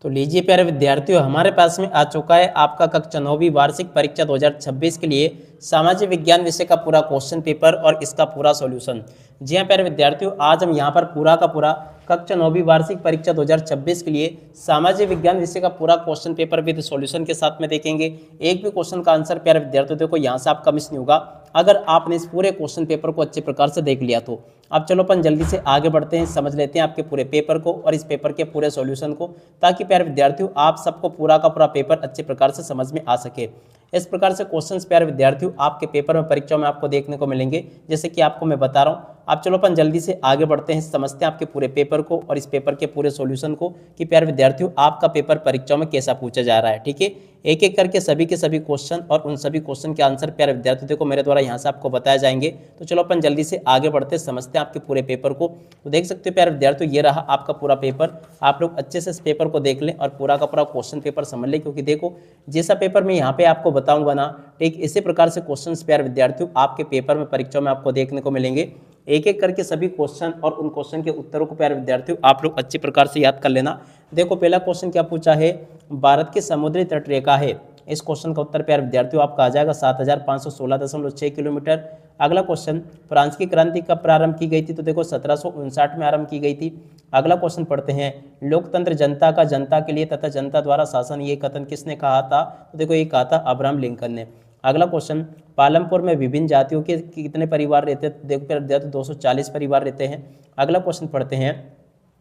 तो लीजिए प्यारे विद्यार्थियों, हमारे पास में आ चुका है आपका कक्षा 9वीं वार्षिक परीक्षा 2026 के लिए सामाजिक विज्ञान विषय का पूरा क्वेश्चन पेपर और इसका पूरा सॉल्यूशन। जी हाँ प्यारे विद्यार्थियों, आज हम यहाँ पर पूरा का पूरा कक्षा 9वीं वार्षिक परीक्षा 2026 के लिए सामाजिक विज्ञान विषय का पूरा क्वेश्चन पेपर विद सॉल्यूशन के साथ में देखेंगे। एक भी क्वेश्चन का आंसर प्यारे विद्यार्थियों देखो यहाँ से आपका मिस नहीं होगा अगर आपने इस पूरे क्वेश्चन पेपर को अच्छे प्रकार से देख लिया तो। अब चलो अपन जल्दी से आगे बढ़ते हैं, समझ लेते हैं आपके पूरे पेपर को और इस पेपर के पूरे सॉल्यूशन को, ताकि प्यारे विद्यार्थियों आप सबको पूरा का पूरा पेपर अच्छे प्रकार से समझ में आ सके। इस प्रकार से क्वेश्चंस प्यारे विद्यार्थियों आपके पेपर में परीक्षा में आपको देखने को मिलेंगे, जैसे कि आपको मैं बता रहा हूँ। अब चलो अपन जल्दी से आगे बढ़ते हैं, समझते हैं आपके पूरे पेपर को और इस पेपर के पूरे सॉल्यूशन को कि प्यारे विद्यार्थियों आपका पेपर परीक्षा में कैसा पूछा जा रहा है। ठीक है, एक एक करके सभी के सभी क्वेश्चन और उन सभी क्वेश्चन के आंसर प्यारे विद्यार्थियों देखो मेरे द्वारा यहाँ से आपको बताए जाएंगे। तो चलो अपन जल्दी से आगे बढ़ते समझते हैं आपके पूरे पेपर को। तो देख सकते हो प्यारे विद्यार्थियों, ये रहा आपका पूरा पेपर। आप लोग अच्छे से इस पेपर को देख लें और पूरा का पूरा क्वेश्चन पेपर समझ लें, क्योंकि देखो जैसा पेपर मैं यहाँ पे आपको बताऊंगा ना, ठीक इसी प्रकार से क्वेश्चन प्यारे विद्यार्थियों आपके पेपर में परीक्षा में आपको देखने को मिलेंगे। एक एक करके सभी क्वेश्चन और उन क्वेश्चन के उत्तरों को प्यारे विद्यार्थियों आप लोग अच्छी प्रकार से याद कर लेना। देखो पहला क्वेश्चन क्या पूछा है, भारत की समुद्री तट रेखा है। इस क्वेश्चन का उत्तर प्यारे विद्यार्थियों आपका आ जाएगा 7516.6 किलोमीटर। अगला क्वेश्चन, फ्रांस की क्रांति कब प्रारंभ की गई थी? तो देखो 1759 में आरंभ की गई थी। अगला क्वेश्चन पढ़ते हैं, लोकतंत्र जनता का जनता के लिए तथा जनता द्वारा शासन, ये कथन किसने कहा था? तो देखो ये कहा था अब्राहम लिंकन ने। अगला क्वेश्चन, पालमपुर में विभिन्न जातियों के कितने परिवार रहते हैं? देखो प्यारे विद्यार्थियों 240 परिवार रहते हैं। अगला क्वेश्चन पढ़ते हैं,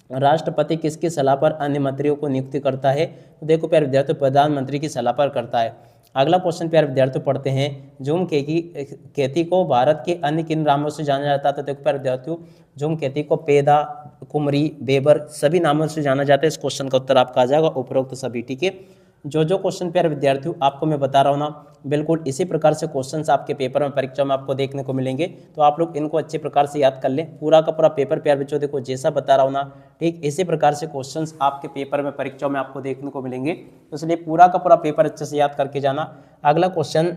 राष्ट्रपति किसकी सलाह पर अन्य मंत्रियों को नियुक्ति करता है? तो देखो प्यारे विद्यार्थियों प्रधानमंत्री की सलाह पर करता है। अगला क्वेश्चन प्यारे विद्यार्थियों पढ़ते हैं, धूमकेतु खेती को भारत के अन्य किन नामों से जाना जाता है? तो देखो प्यारे विद्यार्थियों धूमकेतु को पेदा, कुमरी, बेबर सभी नामों से जाना जाता है। इस क्वेश्चन का उत्तर आपका आ जाएगा उपरोक्त सभी। ठीक है, जो क्वेश्चन प्यारे विद्यार्थियों आपको मैं बता रहा हूँ ना, बिल्कुल इसी प्रकार से क्वेश्चंस आपके पेपर में परीक्षा में आपको देखने को मिलेंगे। तो आप लोग इनको अच्छे प्रकार से याद कर लें। पूरा का पूरा पेपर प्यारे बच्चों देखो जैसा बता रहा हूँ ना, ठीक इसी प्रकार से क्वेश्चंस आपके पेपर में परीक्षा में आपको देखने को मिलेंगे। तो इसलिए पूरा का पूरा पेपर अच्छे से याद करके जाना। अगला क्वेश्चन,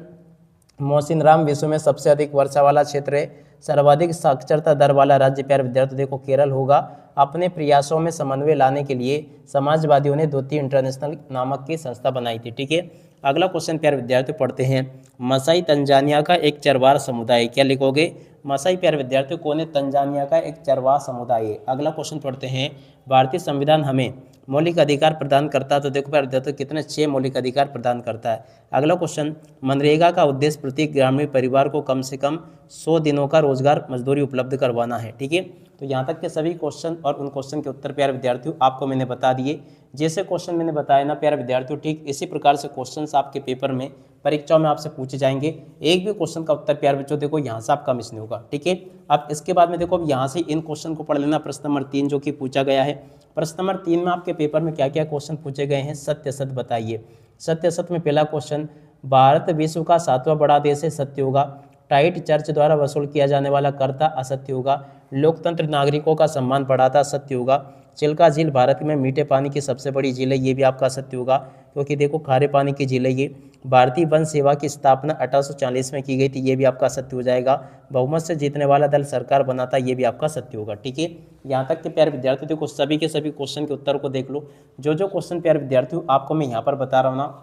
मौसिनराम विश्व में सबसे अधिक वर्षा वाला क्षेत्र है। सर्वाधिक साक्षरता दर वाला राज्य प्यारे विद्यार्थी देखो केरल होगा। अपने प्रयासों में समन्वय लाने के लिए समाजवादियों ने द्वितीय इंटरनेशनल नामक की संस्था बनाई थी। ठीक है, अगला क्वेश्चन प्यारे विद्यार्थी पढ़ते हैं, मसाई तंजानिया का एक चरवाहा समुदाय, क्या लिखोगे? मसाई प्यारे विद्यार्थियों कौन है? तंजानिया का एक चरवाहा समुदाय है। अगला क्वेश्चन पढ़ते हैं, भारतीय संविधान हमें मौलिक अधिकार प्रदान करता है। तो देखो प्यारे विद्यार्थियों कितने 6 मौलिक अधिकार प्रदान करता है। अगला क्वेश्चन, मनरेगा का उद्देश्य प्रत्येक ग्रामीण परिवार को कम से कम 100 दिनों का रोजगार मजदूरी उपलब्ध करवाना है। ठीक है, तो यहाँ तक के सभी क्वेश्चन और उन क्वेश्चन के उत्तर प्यारे विद्यार्थियों आपको मैंने बता दिए। जैसे क्वेश्चन मैंने बताया ना प्यारे विद्यार्थियों, ठीक इसी प्रकार से क्वेश्चंस आपके पेपर में परीक्षाओं में आपसे पूछे जाएंगे। एक भी क्वेश्चन का उत्तर प्यारे बच्चों देखो यहाँ से आपका मिस नहीं होगा। ठीक है, अब इसके बाद में देखो अब यहाँ से इन क्वेश्चन को पढ़ लेना। प्रश्न नंबर 3 जो कि पूछा गया है, प्रश्न नंबर 3 में आपके पेपर में क्या क्या क्वेश्चन पूछे गए हैं, सत्य असत्य बताइए। सत्य असत्य में पहला क्वेश्चन, भारत विश्व का 7वां बड़ा देश है, सत्य होगा। टाइट चर्च द्वारा वसूल किया जाने वाला कर था, असत्य होगा। लोकतंत्र नागरिकों का सम्मान बढ़ाता, सत्य होगा। चिल्का झील भारत में मीठे पानी की सबसे बड़ी झील है, ये भी आपका सत्य होगा, क्योंकि देखो खारे पानी की झील है ये। भारतीय वन सेवा की स्थापना 1840 में की गई थी, ये भी आपका सत्य हो जाएगा। बहुमत से जीतने वाला दल सरकार बनाता, ये भी आपका सत्य होगा। ठीक है, यहाँ तक के प्यारे विद्यार्थियों देखो सभी के सभी क्वेश्चन के उत्तर को देख लो। जो क्वेश्चन प्यारे विद्यार्थियों आपको मैं यहाँ पर बता रहा हूँ ना,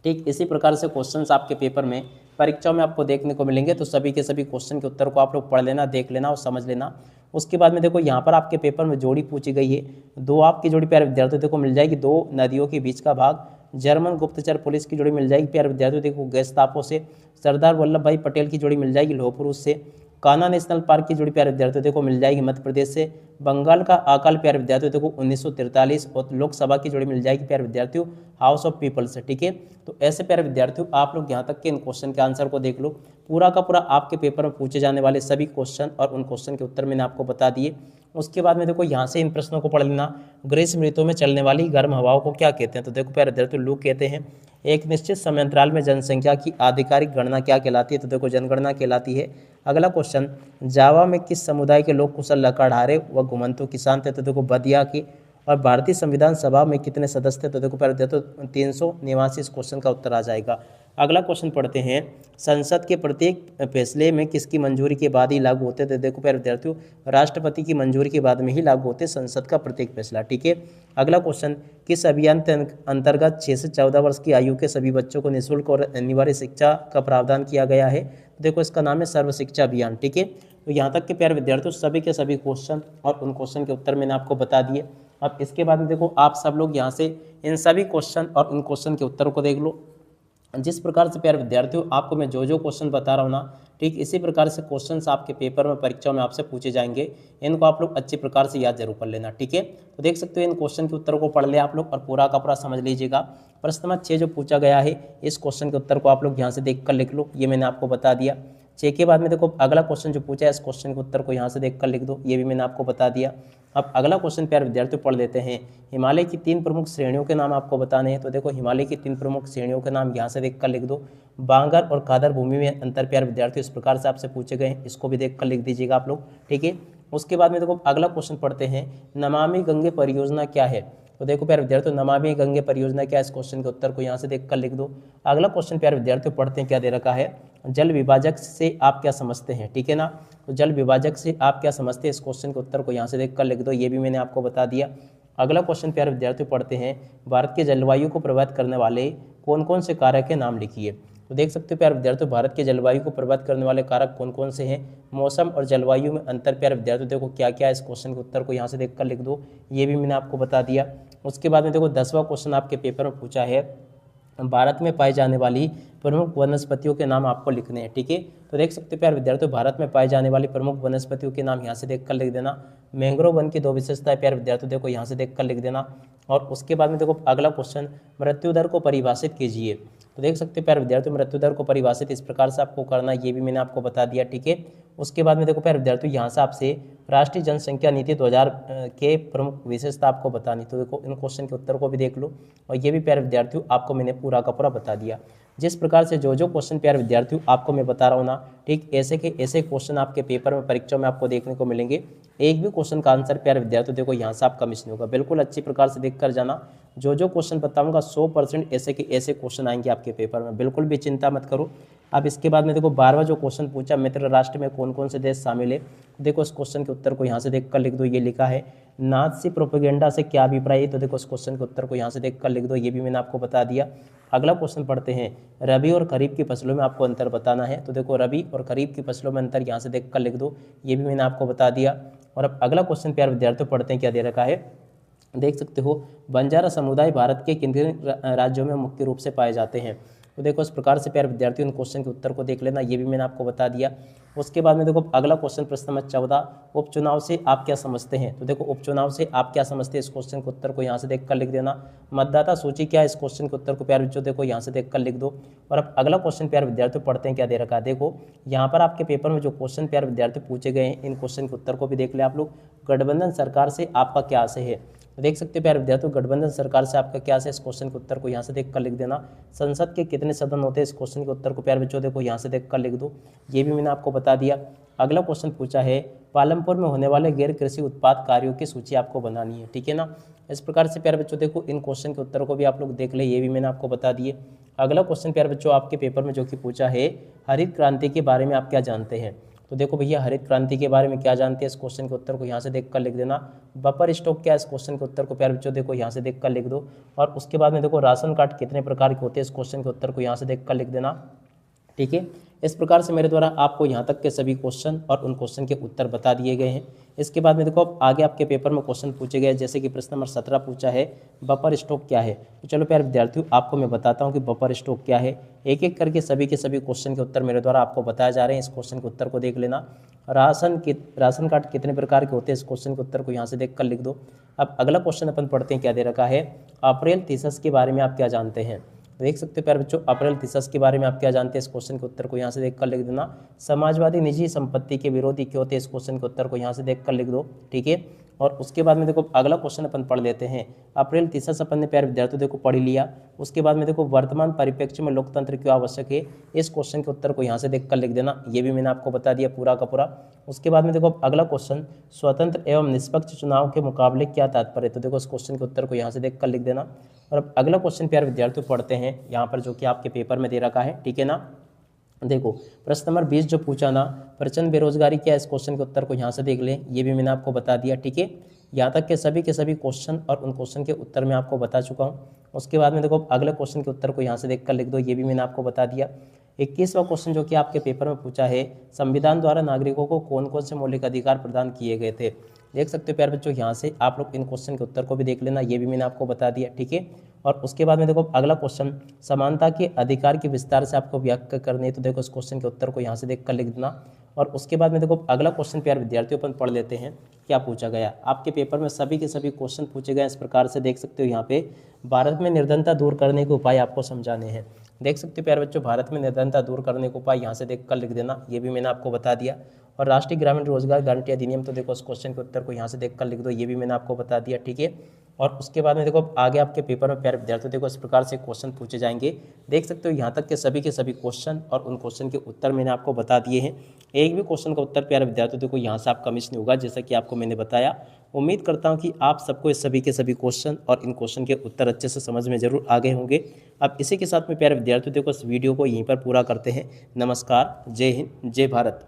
ठीक इसी प्रकार से क्वेश्चंस आपके पेपर में परीक्षाओं में आपको देखने को मिलेंगे। तो सभी के सभी क्वेश्चन के उत्तर को आप लोग पढ़ लेना, देख लेना और समझ लेना। उसके बाद में देखो यहाँ पर आपके पेपर में जोड़ी पूछी गई है। 2 आपकी जोड़ी प्यारे विद्यार्थियों देखो मिल जाएगी, 2 नदियों के बीच का भाग। जर्मन गुप्तचर पुलिस की जोड़ी मिल जाएगी प्यारे विद्यार्थियों देखो गेस्तापो से। सरदार वल्लभ भाई पटेल की जोड़ी मिल जाएगी लौह पुरुष से। कान्हा नेशनल पार्क की जोड़ी प्यारे विद्यार्थियों देखो मिल जाएगी मध्य प्रदेश से। बंगाल का अकाल प्यारे विद्यार्थियों देखो 1943। और लोकसभा की जोड़ी मिल जाएगी प्यारे विद्यार्थियों हाउस ऑफ पीपल्स से। ठीक है, तो ऐसे प्यारे विद्यार्थियों आप लोग यहाँ तक के इन क्वेश्चन के आंसर को देख लो। पूरा का पूरा आपके पेपर में पूछे जाने वाले सभी क्वेश्चन और उन क्वेश्चन के उत्तर मैंने आपको बता दिए। उसके बाद में देखो यहाँ से इन प्रश्नों को पढ़ लेना। ग्रीष्म ऋतु में चलने वाली गर्म हवाओं को क्या कहते हैं? तो देखो प्यारे विद्यार्थियों लू कहते हैं। एक निश्चित समयांतराल में जनसंख्या की आधिकारिक गणना क्या कहलाती है? तो देखो जनगणना कहलाती है। अगला क्वेश्चन, जावा में किस समुदाय के लोग कुशल लकड़हारे व घुमंतु किसान थे? तो देखो बदिया की। और भारतीय संविधान सभा में कितने सदस्य थे? तो देखो प्यारे विद्यार्थियों 389। इस क्वेश्चन का उत्तर आ जाएगा। अगला क्वेश्चन पढ़ते हैं, संसद के प्रत्येक फैसले में किसकी मंजूरी के बाद ही लागू होते थे। देखो प्यारे विद्यार्थियों, राष्ट्रपति की मंजूरी के बाद में ही लागू होते संसद का प्रत्येक फैसला। ठीक है। अगला क्वेश्चन, किस अभियान के अंतर्गत 6 से 14 वर्ष की आयु के सभी बच्चों को निःशुल्क और अनिवार्य शिक्षा का प्रावधान किया गया है। देखो इसका नाम है सर्व शिक्षा अभियान। ठीक है। तो यहाँ तक के प्यारे विद्यार्थियों सभी के सभी क्वेश्चन और उन क्वेश्चन के उत्तर मैंने आपको बता दिए। अब इसके बाद में देखो आप सब लोग यहाँ से इन सभी क्वेश्चन और उन क्वेश्चन के उत्तरों को देख लो। जिस प्रकार से प्यारे विद्यार्थियों आपको मैं जो क्वेश्चन बता रहा हूँ ना, ठीक इसी प्रकार से क्वेश्चंस आपके पेपर में परीक्षाओं में आपसे पूछे जाएंगे। इनको आप लोग अच्छी प्रकार से याद जरूर कर लेना। ठीक है। तो देख सकते हो इन क्वेश्चन के उत्तरों को पढ़ ले आप लोग और पूरा का पूरा समझ लीजिएगा। प्रश्न नंबर 6 जो पूछा गया है, इस क्वेश्चन के उत्तर को आप लोग यहाँ से देख कर लिख लो। ये मैंने आपको बता दिया। 6 के बाद में देखो अगला क्वेश्चन जो पूछा है, इस क्वेश्चन के उत्तर को यहाँ से देख कर लिख दो। ये भी मैंने आपको बता दिया। अब अगला क्वेश्चन प्यारे विद्यार्थियों पढ़ लेते हैं। हिमालय की 3 प्रमुख श्रेणियों के नाम आपको बताने हैं। तो देखो हिमालय की 3 प्रमुख श्रेणियों के नाम यहाँ से देख कर लिख दो। बांगर और कादर भूमि में अंतर प्यारे विद्यार्थियों इस प्रकार से आपसे पूछे गए हैं, इसको भी देख कर लिख दीजिएगा आप लोग। ठीक है। उसके बाद में देखो अगला क्वेश्चन पढ़ते हैं, नमामि गंगे परियोजना क्या है। तो देखो प्यारे विद्यार्थियों नमामि गंगे परियोजना क्या है, इस क्वेश्चन के उत्तर को यहाँ से देख कर लिख दो। अगला क्वेश्चन प्यारे विद्यार्थियों पढ़ते हैं, क्या दे रखा है, जल विभाजक से आप क्या समझते हैं। ठीक है ना। तो जल विभाजक से आप क्या समझते हैं, इस क्वेश्चन के उत्तर को यहाँ से देख कर लिख दो। ये भी मैंने आपको बता दिया। अगला क्वेश्चन प्यारे विद्यार्थियों पढ़ते हैं, भारत के जलवायु को प्रभावित करने वाले कौन कौन से कारक के नाम लिखिए। तो देख सकते हो प्यारे विद्यार्थियों भारत के जलवायु को प्रभावित करने वाले कारक कौन कौन से हैं। मौसम और जलवायु में अंतर प्यारे विद्यार्थियों देखो क्या क्या है, इस क्वेश्चन के उत्तर को यहाँ से देख कर लिख दो। ये भी मैंने आपको बता दिया। उसके बाद में देखो 10वां क्वेश्चन आपके पेपर में पूछा है, भारत में पाई जाने वाली प्रमुख वनस्पतियों के नाम आपको लिखने हैं। ठीक है। तो देख सकते हो प्यारे विद्यार्थियों भारत में पाई जाने वाली प्रमुख वनस्पतियों के नाम यहाँ से देख कर लिख देना। मैंग्रोव वन की 2 विशेषताएं प्यारे विद्यार्थियों देखो यहाँ से देख कर लिख देना। और उसके बाद में देखो अगला क्वेश्चन, मृत्यु दर को परिभाषित कीजिए। तो देख सकते हो प्यारे विद्यार्थियों मृत्यु दर को परिभाषित इस प्रकार से आपको करना, ये भी मैंने आपको बता दिया। ठीक है। उसके बाद में देखो प्यारे विद्यार्थियों यहाँ से आपसे राष्ट्रीय जनसंख्या नीति 2000 के प्रमुख विशेषता आपको बतानी। तो देखो इन क्वेश्चन के उत्तर को भी देख लो और ये भी प्यारे विद्यार्थियों आपको मैंने पूरा का पूरा बता दिया। जिस प्रकार से जो क्वेश्चन प्यारे विद्यार्थियों आपको मैं बता रहा हूँ ना, ठीक ऐसे के ऐसे क्वेश्चन आपके पेपर में परीक्षा में आपको देखने को मिलेंगे। एक भी क्वेश्चन का आंसर प्यारे विद्यार्थियों देखो यहाँ से आपका मिस नहीं होगा। बिल्कुल अच्छी प्रकार से देख कर जाना। जो क्वेश्चन बताऊंगा 100% ऐसे के ऐसे क्वेश्चन आएंगे आपके पेपर में, बिल्कुल भी चिंता मत करो। अब इसके बाद में देखो 12वां जो क्वेश्चन पूछा, मित्र राष्ट्र में कौन कौन से देश शामिल है। देखो इस क्वेश्चन के उत्तर को यहाँ से देख कर लिख दो। ये लिखा है, नाज़ी प्रोपेगेंडा से क्या अभिप्राय है। तो देखो इस क्वेश्चन के उत्तर को यहाँ से देख कर लिख दो। ये भी मैंने आपको बता दिया। अगला क्वेश्चन पढ़ते हैं, रबी और खरीफ की फसलों में आपको अंतर बताना है। तो देखो रबी और खरीफ की फसलों में अंतर यहाँ से देख कर लिख दो। ये भी मैंने आपको बता दिया। और अब अगला क्वेश्चन प्यारे विद्यार्थियों पढ़ते हैं, क्या दे रखा है, देख सकते हो, बंजारा समुदाय भारत के किन किन राज्यों में मुख्य रूप से पाए जाते हैं। तो देखो इस प्रकार से प्यारे विद्यार्थियों इन क्वेश्चन के उत्तर को देख लेना। ये भी मैंने आपको बता दिया। उसके बाद में देखो अगला क्वेश्चन प्रश्न नंबर 14, उपचुनाव से आप क्या समझते हैं। तो देखो उपचुनाव से आप क्या समझते हैं, इस क्वेश्चन के उत्तर को यहाँ से देख कर लिख देना। मतदाता सूची क्या है, इस क्वेश्चन के उत्तर को प्यारे बच्चों देखो यहाँ से देख कर लिख दो। और अब अगला क्वेश्चन प्यारे विद्यार्थियों पढ़ते हैं, क्या दे रखा है। देखो यहाँ पर आपके पेपर में जो क्वेश्चन प्यारे विद्यार्थी पूछे गए हैं, इन क्वेश्चन के उत्तर को भी देख ले आप लोग। गठबंधन सरकार से आपका क्या आशय है। तो देख सकते हैं प्यारे विद्यार्थियों गठबंधन सरकार से आपका क्या है, इस क्वेश्चन के उत्तर को यहाँ से देख कर लिख देना। संसद के कितने सदन होते हैं, इस क्वेश्चन के उत्तर को प्यारे बच्चों देखो यहाँ से देख कर लिख दो। ये भी मैंने आपको बता दिया। अगला क्वेश्चन पूछा है, पालमपुर में होने वाले गैर कृषि उत्पाद कार्यों की सूची आपको बनानी है। ठीक है ना। इस प्रकार से प्यारे बच्चों देखो इन क्वेश्चन के उत्तर को भी आप लोग देख ले। ये भी मैंने आपको बता दिए। अगला क्वेश्चन प्यारे बच्चों आपके पेपर में जो कि पूछा है, हरित क्रांति के बारे में आप क्या जानते हैं। तो देखो भैया हरित क्रांति के बारे में क्या जानते हैं, इस क्वेश्चन के उत्तर को यहाँ से देख कर लिख देना। बफर स्टॉक क्या है, इस क्वेश्चन के उत्तर को प्यारे बच्चों देखो यहाँ से देख कर लिख दो। और उसके बाद में देखो राशन कार्ड कितने प्रकार के होते हैं, इस क्वेश्चन के उत्तर को यहाँ से देख कर लिख देना। ठीक है। इस प्रकार से मेरे द्वारा आपको यहाँ तक के सभी क्वेश्चन और उन क्वेश्चन के उत्तर बता दिए गए हैं। इसके बाद में देखो आगे आपके पेपर में क्वेश्चन पूछे गए, जैसे कि प्रश्न नंबर 17 पूछा है, बफर स्टॉक क्या है। तो चलो प्यारे विद्यार्थियों आपको मैं बताता हूँ कि बफर स्टॉक क्या है। एक एक करके सभी के सभी क्वेश्चन के उत्तर मेरे द्वारा आपको बताए जा रहे हैं। इस क्वेश्चन के उत्तर को देख लेना। राशन कार्ड कितने प्रकार के होते हैं, इस क्वेश्चन के उत्तर को यहाँ से देख कर लिख दो। अब अगला क्वेश्चन अपन पढ़ते हैं, क्या दे रखा है, अप्रैल थीसिस के बारे में आप क्या जानते हैं। देख सकते हो प्यारे बच्चों अप्रैल थीसिस के बारे में आप क्या जानते हैं, इस क्वेश्चन के उत्तर को यहाँ से देख कर लिख देना। समाजवादी निजी संपत्ति के विरोधी क्यों थे, इस क्वेश्चन के उत्तर को यहाँ से देख कर लिख दो। ठीक है। और उसके बाद में देखो अगला क्वेश्चन अपन पढ़ लेते हैं। अप्रैल थीसिस अपन ने प्यारे विद्यार्थियों देखो पढ़ लिया। उसके बाद में देखो वर्तमान परिप्रेक्ष्य में लोकतंत्र क्यों आवश्यक है, इस क्वेश्चन के उत्तर को यहाँ से देख कर लिख देना। ये भी मैंने आपको बता दिया पूरा का पूरा। उसके बाद में देखो अगला क्वेश्चन, स्वतंत्र एवं निष्पक्ष चुनाव के मुकाबले क्या तात्पर्य है। तो देखो इस क्वेश्चन के उत्तर को यहाँ से देख कर लिख देना। और अब अगला क्वेश्चन प्यारे विद्यार्थियों पढ़ते हैं यहाँ पर, जो कि आपके पेपर में दे रखा है, ठीक है ना। देखो प्रश्न नंबर 20 जो पूछा ना, प्रचंड बेरोजगारी क्या है, इस क्वेश्चन के उत्तर को यहाँ से देख लें, ये भी मैंने आपको बता दिया, ठीक है। यहाँ तक के सभी क्वेश्चन और उन क्वेश्चन के उत्तर मैं आपको बता चुका हूँ। उसके बाद में देखो अगले क्वेश्चन के उत्तर को यहाँ से देखकर लिख दो, ये भी मैंने आपको बता दिया। 21वां क्वेश्चन जो कि आपके पेपर में पूछा है, संविधान द्वारा नागरिकों को कौन कौन से मौलिक अधिकार प्रदान किए गए थे। देख सकते हो प्यारे बच्चों, यहाँ से आप लोग इन क्वेश्चन के उत्तर को भी देख लेना, ये भी मैंने आपको बता दिया, ठीक है। और उसके बाद में देखो अगला क्वेश्चन, समानता के अधिकार की विस्तार से आपको व्याख्या करनी है, तो देखो इस क्वेश्चन के उत्तर को यहाँ से देख कर लिख देना। और उसके बाद में देखो अगला क्वेश्चन प्यारे विद्यार्थियों अपन पढ़ लेते हैं क्या पूछा गया। आपके पेपर में सभी के सभी क्वेश्चन पूछे गए इस प्रकार से, देख सकते हो यहाँ पे भारत में निर्धनता दूर करने के उपाय आपको समझाने हैं। देख सकते हो प्यारे बच्चों, भारत में निर्धनता दूर करने के उपाय यहाँ से देख कर लिख देना, ये भी मैंने आपको बता दिया। और राष्ट्रीय ग्रामीण रोजगार गारंटी अधिनियम, तो देखो इस क्वेश्चन के उत्तर को यहाँ से देख कर लिख दो, ये भी मैंने आपको बता दिया, ठीक है। और उसके बाद में देखो आगे आपके पेपर में प्यारे विद्यार्थियों देखो इस प्रकार से क्वेश्चन पूछे जाएंगे। देख सकते हो यहाँ तक के सभी क्वेश्चन और उन क्वेश्चन के उत्तर मैंने आपको बता दिए हैं। एक भी क्वेश्चन का उत्तर प्यारे विद्यार्थियों देखो यहाँ से आपका मिस नहीं होगा, जैसा कि आपको मैंने बताया। उम्मीद करता हूँ कि आप सबको इस सभी के क्वेश्चन और इन क्वेश्चन के उत्तर अच्छे से समझ में जरूर आ गए होंगे। अब इसी के साथ में प्यारे विद्यार्थियों देखो इस वीडियो को यहीं पर पूरा करते हैं। नमस्कार, जय हिंद, जय भारत।